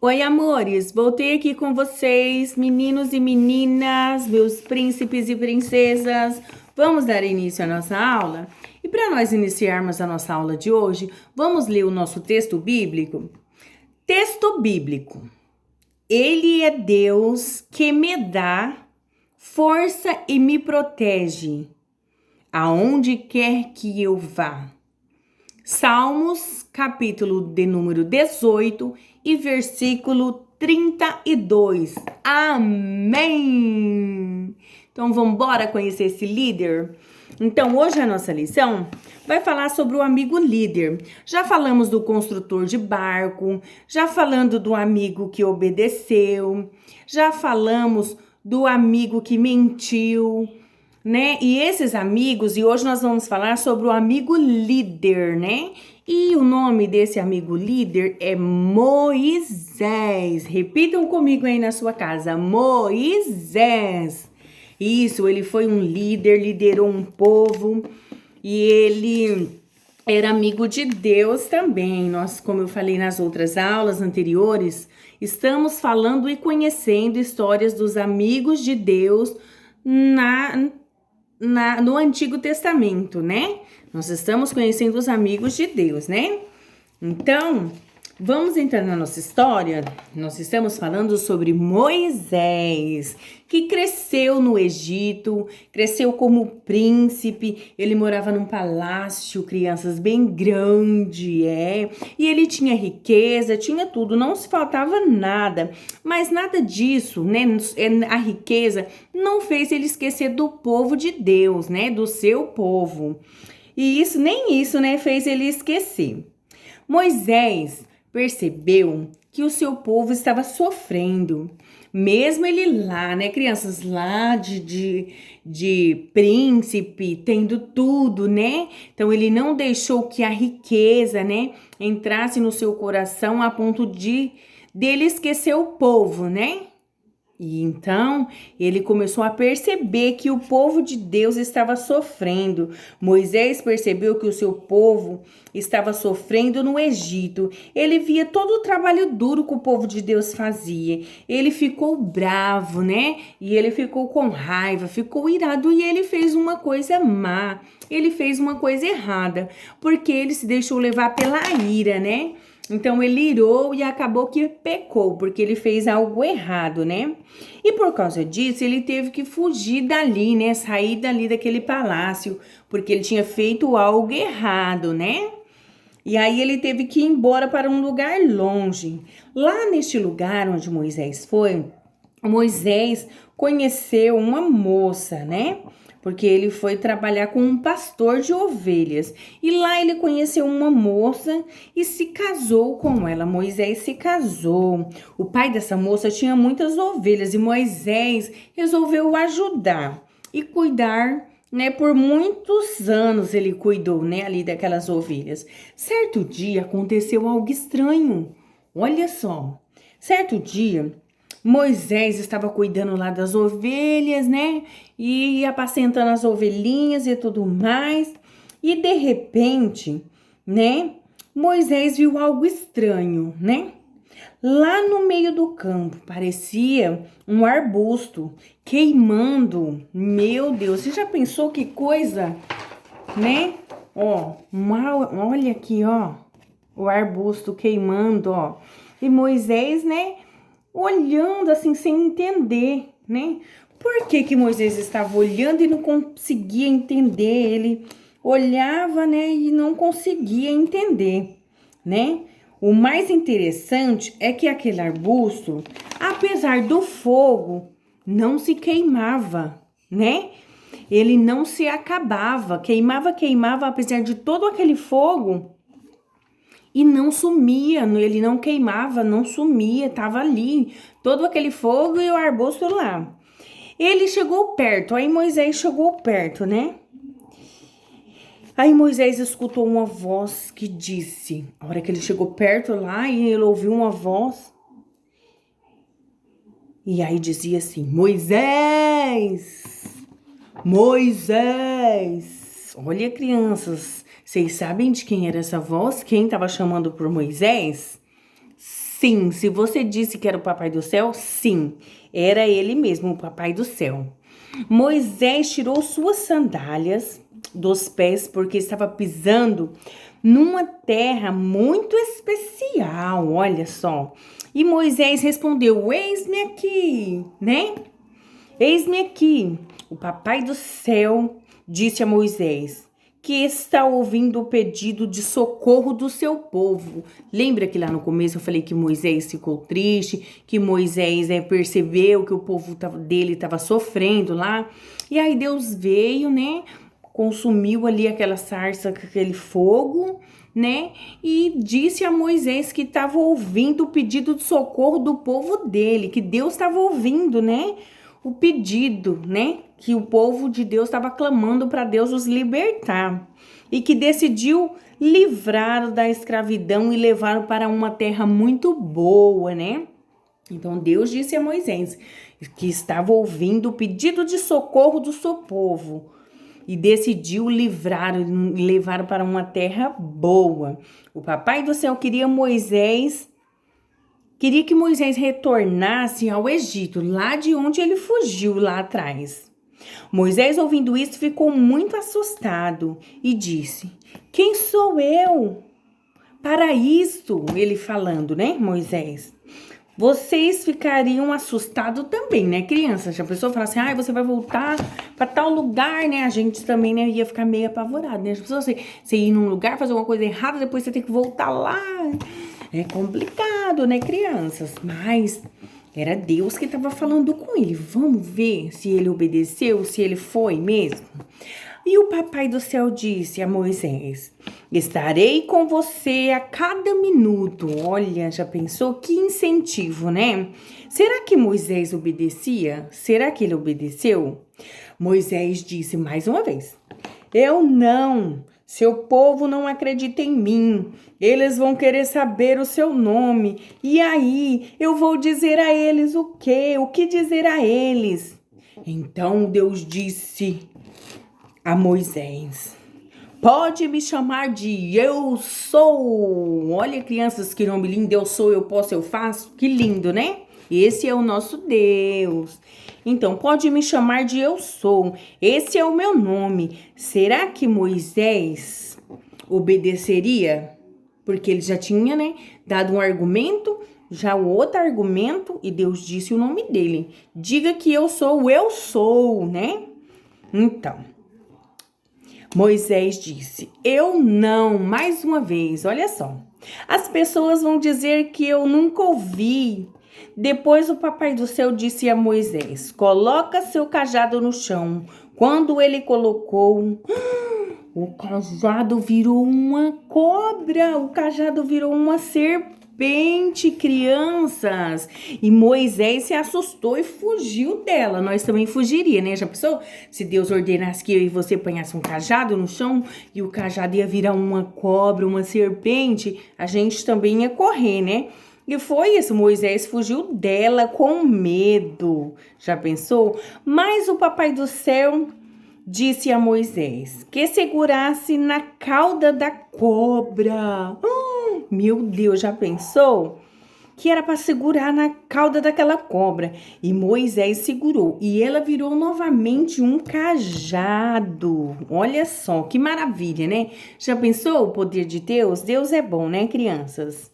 Oi, amores! Voltei aqui com vocês, meninos e meninas, meus príncipes e princesas. Vamos dar início à nossa aula? E para nós iniciarmos a nossa aula de hoje, vamos ler o nosso texto bíblico? Texto bíblico. Ele é Deus que me dá força e me protege, aonde quer que eu vá. Salmos, capítulo de número 18 e versículo 32. Amém! Então, vamos embora conhecer esse líder? Então, hoje a nossa lição vai falar sobre o amigo líder. Já falamos do construtor de barco, já falando do amigo que obedeceu, já falamos do amigo que mentiu, né? E esses amigos, e hoje nós vamos falar sobre o amigo líder, né? E o nome desse amigo líder é Moisés. Repitam comigo aí na sua casa, Moisés. Isso, ele foi um líder, liderou um povo e ele era amigo de Deus também. Nós, como eu falei nas outras aulas anteriores, estamos falando e conhecendo histórias dos amigos de Deus no Antigo Testamento, né? Nós estamos conhecendo os amigos de Deus, né? Então, vamos entrar na nossa história. Nós estamos falando sobre Moisés, que cresceu no Egito, cresceu como príncipe. Ele morava num palácio, crianças, bem grande, e ele tinha riqueza, tinha tudo, não se faltava nada. Mas nada disso, né? A riqueza não fez ele esquecer do povo de Deus, né? Do seu povo. E nem isso, né, fez ele esquecer. Moisés percebeu que o seu povo estava sofrendo. Mesmo ele lá, né, crianças, lá de príncipe, tendo tudo, né? Então, ele não deixou que a riqueza, né, entrasse no seu coração a ponto dele esquecer o povo, né? E então ele começou a perceber que o povo de Deus estava sofrendo. Moisés percebeu que o seu povo estava sofrendo no Egito. Ele via todo o trabalho duro que o povo de Deus fazia. Ele ficou bravo, né? E ele ficou com raiva, ficou irado e ele fez uma coisa má. Ele fez uma coisa errada, porque ele se deixou levar pela ira, né? Então ele irou e acabou que pecou, porque ele fez algo errado, né? E por causa disso, ele teve que fugir dali, né? Sair dali daquele palácio, porque ele tinha feito algo errado, né? E aí ele teve que ir embora para um lugar longe. Lá neste lugar onde Moisés foi, Moisés conheceu uma moça, né? Porque ele foi trabalhar com um pastor de ovelhas. E lá ele conheceu uma moça e se casou com ela. Moisés se casou. O pai dessa moça tinha muitas ovelhas e Moisés resolveu ajudar e cuidar, né? Por muitos anos ele cuidou, né? Ali daquelas ovelhas. Certo dia aconteceu algo estranho. Olha só. Certo dia, Moisés estava cuidando lá das ovelhas, né? E apacentando as ovelhinhas e tudo mais. E de repente, né? Moisés viu algo estranho, né? Lá no meio do campo, parecia um arbusto queimando. Meu Deus, você já pensou que coisa, né? Ó, olha aqui, ó, o arbusto queimando, ó. E Moisés, né? Olhando assim, sem entender, né? Por que que Moisés estava olhando e não conseguia entender? Ele olhava, né, e não conseguia entender, né? O mais interessante é que aquele arbusto, apesar do fogo, não se queimava, né? Ele não se acabava, queimava, apesar de todo aquele fogo, e não sumia, ele não queimava, não sumia, tava ali, todo aquele fogo e o arbusto lá. Ele chegou perto, aí Moisés chegou perto, né? Aí Moisés escutou uma voz que disse, a hora que ele chegou perto lá e ele ouviu uma voz, e aí dizia assim, Moisés, Moisés. Olha, crianças, vocês sabem de quem era essa voz? Quem estava chamando por Moisés? Sim, se você disse que era o Papai do Céu, sim, era ele mesmo, o Papai do Céu. Moisés tirou suas sandálias dos pés porque estava pisando numa terra muito especial, olha só. E Moisés respondeu: Eis-me aqui, né? Eis-me aqui. O Papai do Céu disse a Moisés que está ouvindo o pedido de socorro do seu povo. Lembra que lá no começo eu falei que Moisés ficou triste, que Moisés percebeu que o povo dele estava sofrendo lá? E aí Deus veio, né? Consumiu ali aquela sarça, aquele fogo, né? E disse a Moisés que estava ouvindo o pedido de socorro do povo dele, que Deus estava ouvindo, né? O pedido, né? Que o povo de Deus estava clamando para Deus os libertar. E que decidiu livrar da escravidão e levar para uma terra muito boa, né? Então Deus disse a Moisés que estava ouvindo o pedido de socorro do seu povo e decidiu levar para uma terra boa. O Papai do Céu queria que Moisés retornasse ao Egito, lá de onde ele fugiu lá atrás. Moisés, ouvindo isso, ficou muito assustado e disse: Quem sou eu para isto? Ele falando, né, Moisés? Vocês ficariam assustados também, né, crianças? Se a pessoa falar assim, você vai voltar para tal lugar, né? A gente também, né, ia ficar meio apavorado, né? As pessoas, você ir num lugar, fazer uma coisa errada, depois você tem que voltar lá. É complicado, né, crianças? Mas era Deus que estava falando com ele. Vamos ver se ele obedeceu, se ele foi mesmo. E o Papai do Céu disse a Moisés: Estarei com você a cada minuto. Olha, já pensou? Que incentivo, né? Será que Moisés obedecia? Será que ele obedeceu? Moisés disse mais uma vez: Eu não. Seu povo não acredita em mim. Eles vão querer saber o seu nome. E aí, eu vou dizer a eles o quê? O que dizer a eles? Então Deus disse a Moisés: Pode me chamar de Eu Sou. Olha, crianças, que nome lindo. Eu sou, eu posso, eu faço. Que lindo, né? Esse é o nosso Deus. Então, pode me chamar de Eu Sou. Esse é o meu nome. Será que Moisés obedeceria? Porque ele já tinha, né, dado um argumento, já o outro argumento, e Deus disse o nome dele. Diga que eu sou, né? Então, Moisés disse: Eu não, mais uma vez, olha só. As pessoas vão dizer que eu nunca ouvi. Depois o Papai do Céu disse a Moisés: Coloca seu cajado no chão. Quando ele colocou, o cajado virou uma cobra, o cajado virou uma serpente, crianças. E Moisés se assustou e fugiu dela. Nós também fugiria, né? Já pensou? Se Deus ordenasse que eu e você ponhasse um cajado no chão e o cajado ia virar uma cobra, uma serpente, a gente também ia correr, né? E foi isso, Moisés fugiu dela com medo. Já pensou? Mas o Papai do Céu disse a Moisés que segurasse na cauda da cobra. Meu Deus, já pensou? Que era para segurar na cauda daquela cobra. E Moisés segurou. E ela virou novamente um cajado. Olha só, que maravilha, né? Já pensou o poder de Deus? Deus é bom, né, crianças?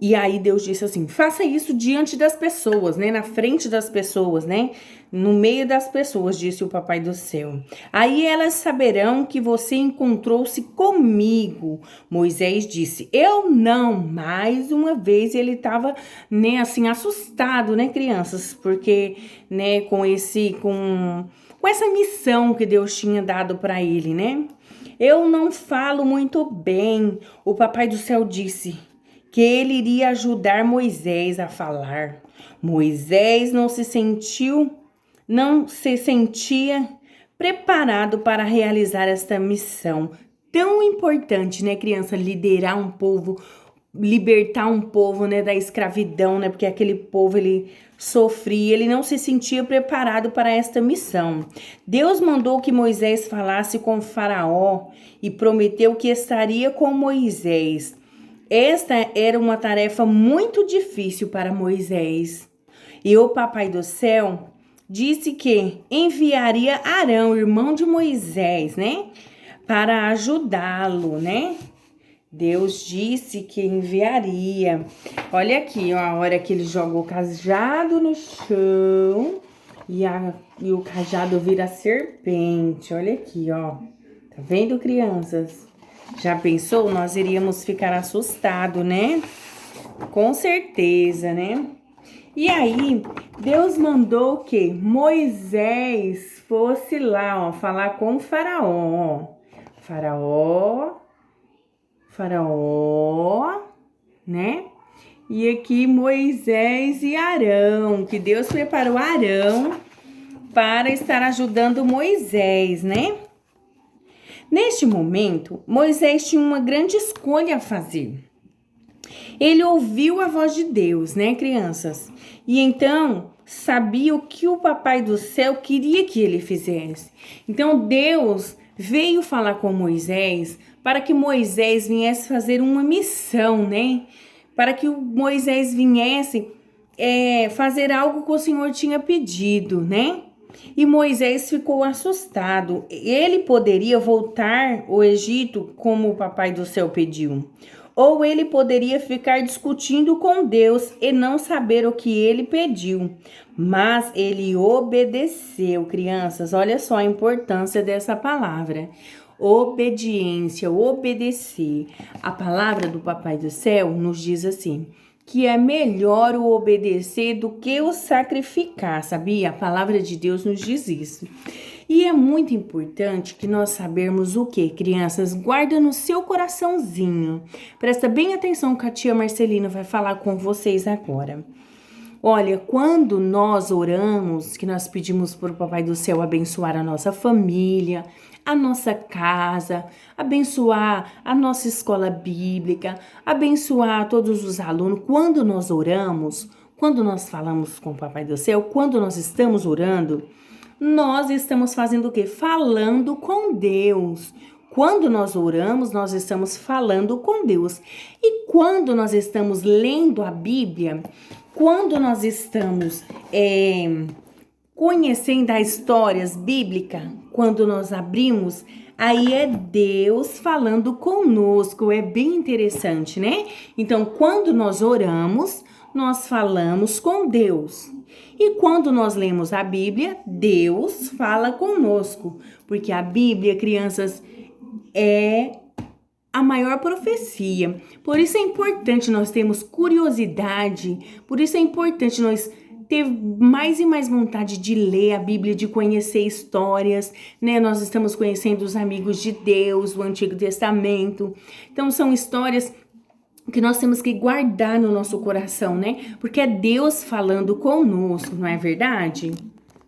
E aí Deus disse assim: faça isso diante das pessoas, né? Na frente das pessoas, né? No meio das pessoas, disse o Papai do Céu. Aí elas saberão que você encontrou-se comigo. Moisés disse: eu não. Mais uma vez ele estava, né, assim, assustado, né, crianças? Porque, né, com essa missão que Deus tinha dado para ele, né? Eu não falo muito bem. O Papai do Céu disse que ele iria ajudar Moisés a falar. Moisés não se sentia preparado para realizar esta missão tão importante, né, criança? Liderar um povo, libertar um povo, né, da escravidão, né? Porque aquele povo, ele sofria, ele não se sentia preparado para esta missão. Deus mandou que Moisés falasse com o faraó e prometeu que estaria com Moisés. Esta era uma tarefa muito difícil para Moisés. E o Papai do Céu disse que enviaria Arão, irmão de Moisés, né? Para ajudá-lo, né? Deus disse que enviaria. Olha aqui, ó, a hora que ele joga o cajado no chão e o cajado vira serpente. Olha aqui, ó. Tá vendo, crianças? Já pensou? Nós iríamos ficar assustados, né? Com certeza, né? E aí, Deus mandou o quê? Moisés fosse lá, ó, falar com o faraó. Faraó, né? E aqui Moisés e Arão, que Deus preparou Arão para estar ajudando Moisés, né? Neste momento, Moisés tinha uma grande escolha a fazer. Ele ouviu a voz de Deus, né, crianças? E então sabia o que o Papai do Céu queria que ele fizesse. Então Deus veio falar com Moisés para que Moisés viesse fazer uma missão, né? Para que o Moisés viesse fazer algo que o Senhor tinha pedido, né? E Moisés ficou assustado. Ele poderia voltar ao Egito como o Papai do Céu pediu. Ou ele poderia ficar discutindo com Deus e não saber o que ele pediu. Mas ele obedeceu, crianças. Olha só a importância dessa palavra. Obediência, obedecer. A palavra do Papai do Céu nos diz assim, que é melhor o obedecer do que o sacrificar, sabia? A palavra de Deus nos diz isso. E é muito importante que nós sabermos o que, crianças? Guarda no seu coraçãozinho. Presta bem atenção que a tia Marcelina vai falar com vocês agora. Olha, quando nós oramos, que nós pedimos para o Papai do Céu abençoar a nossa família, a nossa casa, abençoar a nossa escola bíblica, abençoar todos os alunos. Quando nós oramos, quando nós falamos com o Papai do Céu, quando nós estamos orando, nós estamos fazendo o quê? Falando com Deus. Quando nós oramos, nós estamos falando com Deus. E quando nós estamos lendo a Bíblia, quando nós estamos conhecendo as histórias bíblicas, quando nós abrimos, aí é Deus falando conosco. É bem interessante, né? Então, quando nós oramos, nós falamos com Deus. E quando nós lemos a Bíblia, Deus fala conosco. Porque a Bíblia, crianças, é a maior profecia. Por isso é importante nós termos curiosidade, por isso é importante nós ter mais e mais vontade de ler a Bíblia, de conhecer histórias, né? Nós estamos conhecendo os amigos de Deus, o Antigo Testamento. Então são histórias que nós temos que guardar no nosso coração, né? Porque é Deus falando conosco, não é verdade?